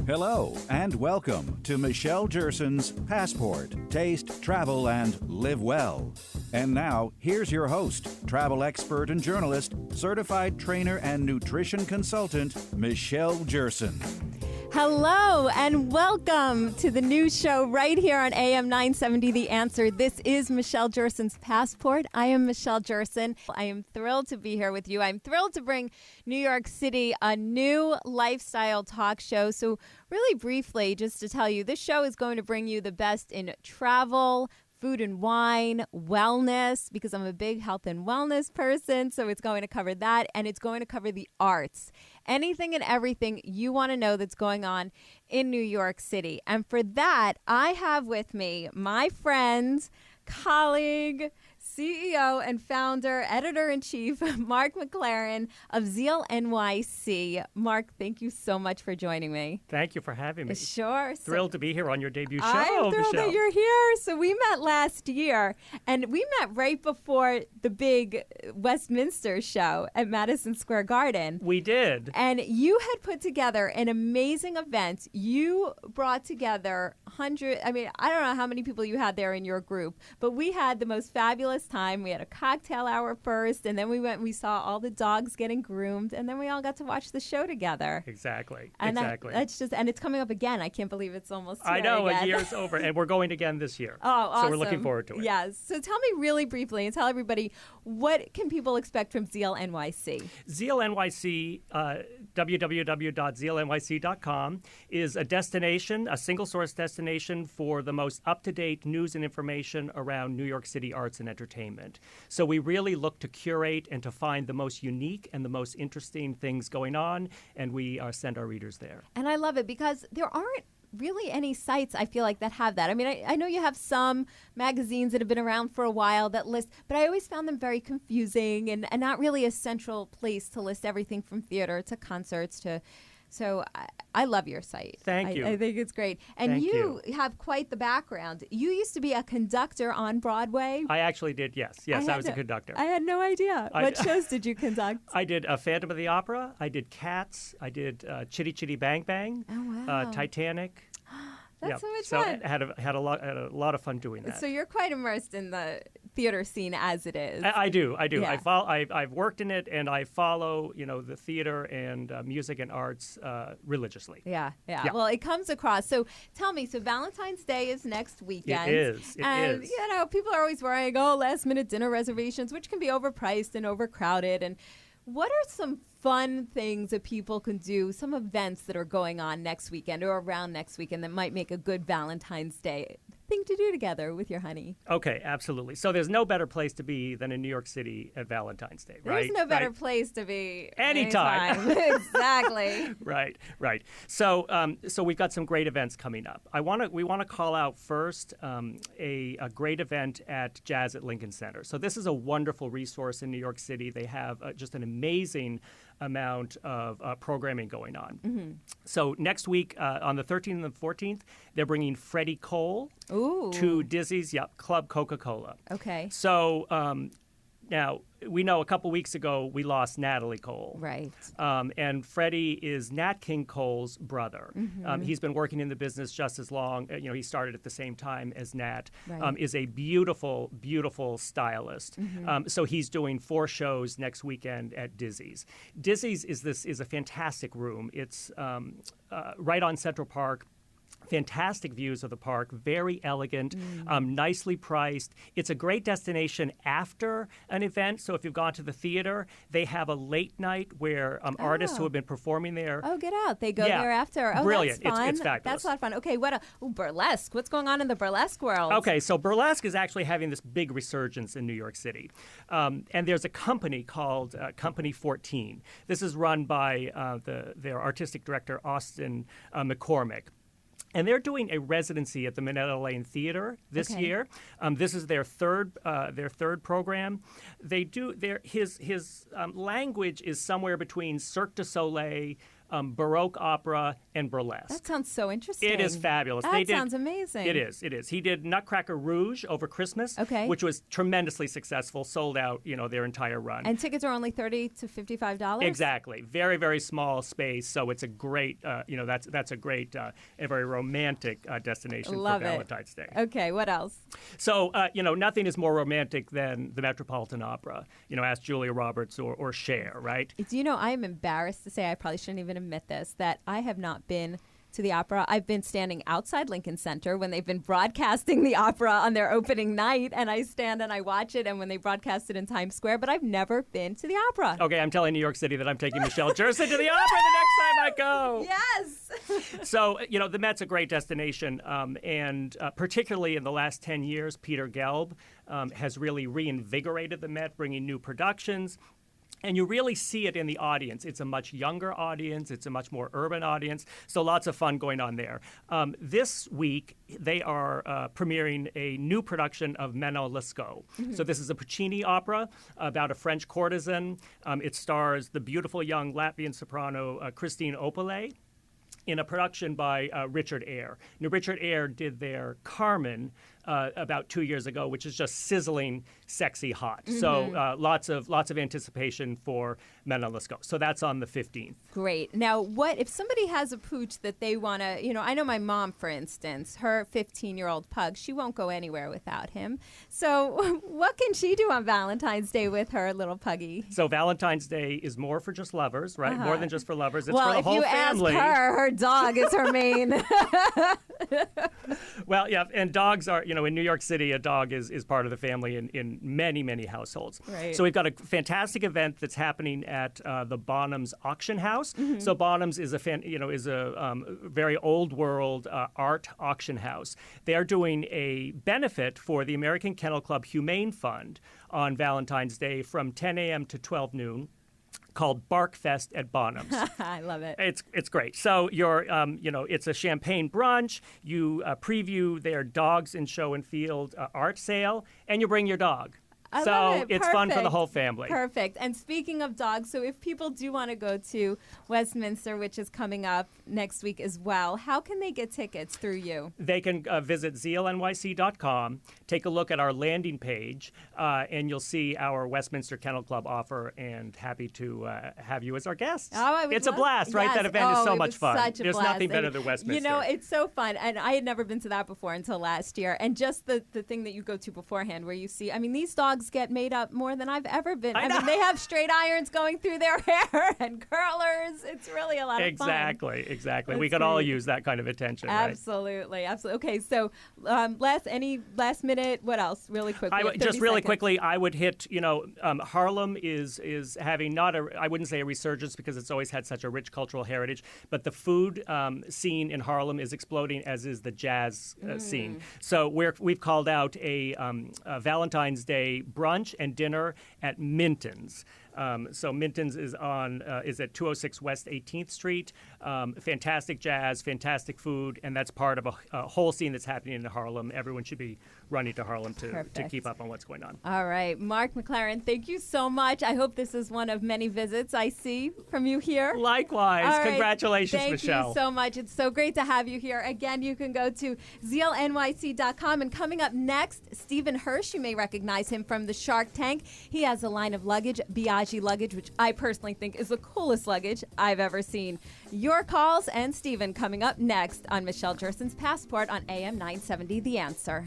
Hello, and welcome to Michelle Jerson's Passport, Taste, Travel, and Live Well. And now, here's your host, travel expert and journalist, certified trainer and nutrition consultant, Michelle Jerson. Hello, and welcome to the new show right here on AM 970 The Answer. This is Michelle Jerson's Passport. I am Michelle Jerson. I am thrilled to be here with you. I'm thrilled to bring New York City a new lifestyle talk show. So really briefly, just to tell you, this show is going to bring you the best in travel, food and wine, wellness, because I'm a big health and wellness person. So it's going to cover that, and it's going to cover the arts. Anything and everything you want to know that's going on in New York City. And for that, I have with me my friend, colleague, CEO and founder, editor-in-chief, Mark McLaren of ZEALnyc. Mark, thank you so much for joining me. Thank you for having me. Sure. Thrilled to be here on your debut show, I'm thrilled Michelle. that you're here. So we met last year, and we met right before the big Westminster show at Madison Square Garden. We did. And you had put together an amazing event. You brought together I don't know how many people you had there in your group, but we had the most fabulous time. We had a cocktail hour first, and then we saw all the dogs getting groomed, and then we all got to watch the show together. Exactly. And exactly. And it's coming up again. I can't believe it's almost here I know, again. a year's over, and we're going again this year. Oh, awesome. So we're looking forward to it. Yes. So tell me really briefly and tell everybody, what can people expect from ZEALnyc? ZEALnyc, www.zealnyc.com, is a destination, a single-source destination for the most up-to-date news and information around New York City arts and entertainment. So we really look to curate and to find the most unique and the most interesting things going on, and we send our readers there. And I love it because there aren't really any sites, I feel like, that have that. I mean, I know you have some magazines that have been around for a while that list, but I always found them very confusing and not really a central place to list everything from theater to concerts to... So I love your site. Thank you. I think it's great. And Thank you have quite the background. You used to be a conductor on Broadway. I actually did, yes. Yes, I was a conductor. I had no idea. What shows did you conduct? I did Phantom of the Opera. I did Cats. I did Chitty Chitty Bang Bang. Oh, wow. Titanic. That's so much fun. So had a lot of fun doing that. So you're quite immersed in the theater scene as it is. I do. Yeah. I've worked in it, and I follow the theater and music and arts religiously. Yeah. Well, it comes across. So tell me. So Valentine's Day is next weekend. It is. And people are always worrying, last minute dinner reservations, which can be overpriced and overcrowded. And what are some fun things that people can do, some events that are going on next weekend or around next weekend that might make a good Valentine's Day thing to do together with your honey? Okay, absolutely. So there's no better place to be than in New York City at Valentine's Day, right? There's no better place to be anytime. Exactly. Right. So we've got some great events coming up. We want to call out first a great event at Jazz at Lincoln Center. So this is a wonderful resource in New York City. They have just an amazing amount of programming going on. Mm-hmm. So next week, on the 13th and the 14th, they're bringing Freddy Cole to Dizzy's Club Coca-Cola. Okay. So now, we know a couple weeks ago we lost Natalie Cole. Right. And Freddy is Nat King Cole's brother. Mm-hmm. He's been working in the business just as long. He started at the same time as Nat. Right. Is a beautiful, beautiful stylist. Mm-hmm. So he's doing 4 shows next weekend at Dizzy's. Dizzy's is a fantastic room. It's right on Central Park. Fantastic views of the park, very elegant, nicely priced. It's a great destination after an event. So if you've gone to the theater, they have a late night where artists who have been performing there. Oh, get out. They go there after. Oh, brilliant. That's fun. It's fabulous. That's a lot of fun. Okay, burlesque. What's going on in the burlesque world? Okay, so burlesque is actually having this big resurgence in New York City. And there's a company called Company 14. This is run by their artistic director, Austin McCormick. And they're doing a residency at the Minetta Lane Theater this year. This is their third program. They do his language is somewhere between Cirque du Soleil, Baroque opera, and burlesque. That sounds so interesting. It is fabulous. That sounds amazing. It is. It is. He did Nutcracker Rouge over Christmas, which was tremendously successful, sold out, their entire run. And tickets are only $30 to $55? Exactly. Very, very small space, so it's a great, that's a great, a very romantic destination for Valentine's Day. Okay, what else? So, nothing is more romantic than the Metropolitan Opera. Ask Julia Roberts or Cher, right? I am embarrassed to say, I probably shouldn't even admit this, that I have not been to the opera. I've been standing outside Lincoln Center when they've been broadcasting the opera on their opening night, and I stand and I watch it, and when they broadcast it in Times Square, but I've never been to the opera. Okay, I'm telling New York City that I'm taking Michelle Jerson to the opera the next time I go. Yes! So, the Met's a great destination, and particularly in the last 10 years, Peter Gelb has really reinvigorated the Met, bringing new productions. And you really see it in the audience. It's a much younger audience. It's a much more urban audience. So lots of fun going on there. This week, they are premiering a new production of Manon, Lascaut. Mm-hmm. So this is a Puccini opera about a French courtesan. It stars the beautiful young Latvian soprano Christine Opole in a production by Richard Eyre. Now, Richard Eyre did their Carmen about 2 years ago, which is just sizzling, sexy, hot. Mm-hmm. So lots of anticipation for Manon Lascaut. So that's on the 15th. Great. Now, what if somebody has a pooch that they want to, I know my mom, for instance, her 15-year-old pug, she won't go anywhere without him. So what can she do on Valentine's Day with her little puggy? So Valentine's Day is more for just lovers, right? More than just for lovers. It's for the whole family. Well, if you ask her dog is her main. Well, yeah, and dogs are, in New York City, a dog is part of the family in many, many households. Right. So we've got a fantastic event that's happening at the Bonham's Auction House. Mm-hmm. So Bonham's is a very old world art auction house. They are doing a benefit for the American Kennel Club Humane Fund on Valentine's Day from 10 a.m. to 12 noon. Called Bark Fest at Bonham's. I love it. It's great. So it's a champagne brunch. You preview their Dogs in Show and Field art sale, and you bring your dog. I love it. It's fun for the whole family. Perfect. And speaking of dogs, so if people do want to go to Westminster, which is coming up next week as well, how can they get tickets through you? They can visit ZEALnyc.com, take a look at our landing page, and you'll see our Westminster Kennel Club offer, and happy to have you as our guest. It's a blast, right? Yes. That event is so much fun. Such a There's blast. nothing better than Westminster. It's so fun. And I had never been to that before until last year. And just the thing that you go to beforehand where you see, these dogs get made up more than I've ever been. They have straight irons going through their hair and curlers. It's really a lot of fun. Exactly. We could all use that kind of attention. Absolutely. Okay, so last minute, what else? Really quickly. Quickly, I would hit, Harlem is having I wouldn't say a resurgence because it's always had such a rich cultural heritage, but the food scene in Harlem is exploding, as is the jazz scene. So we've called out a Valentine's Day brunch and dinner at Minton's. So Minton's is at 206 West 18th Street. Fantastic jazz, fantastic food, and that's part of a whole scene that's happening in Harlem. Everyone should be running to Harlem to keep up on what's going on. All right. Mark McLaren, thank you so much. I hope this is one of many visits I see from you here. Likewise. All right. Congratulations, Michelle. Thank you so much. It's so great to have you here. Again, you can go to ZEALnyc.com. And coming up next, Stephen Hirsch. You may recognize him from the Shark Tank. He has a line of luggage, Biaggi luggage, which I personally think is the coolest luggage I've ever seen. Your calls and Stephen coming up next on Michelle Jerson's Passport on AM 970 The Answer.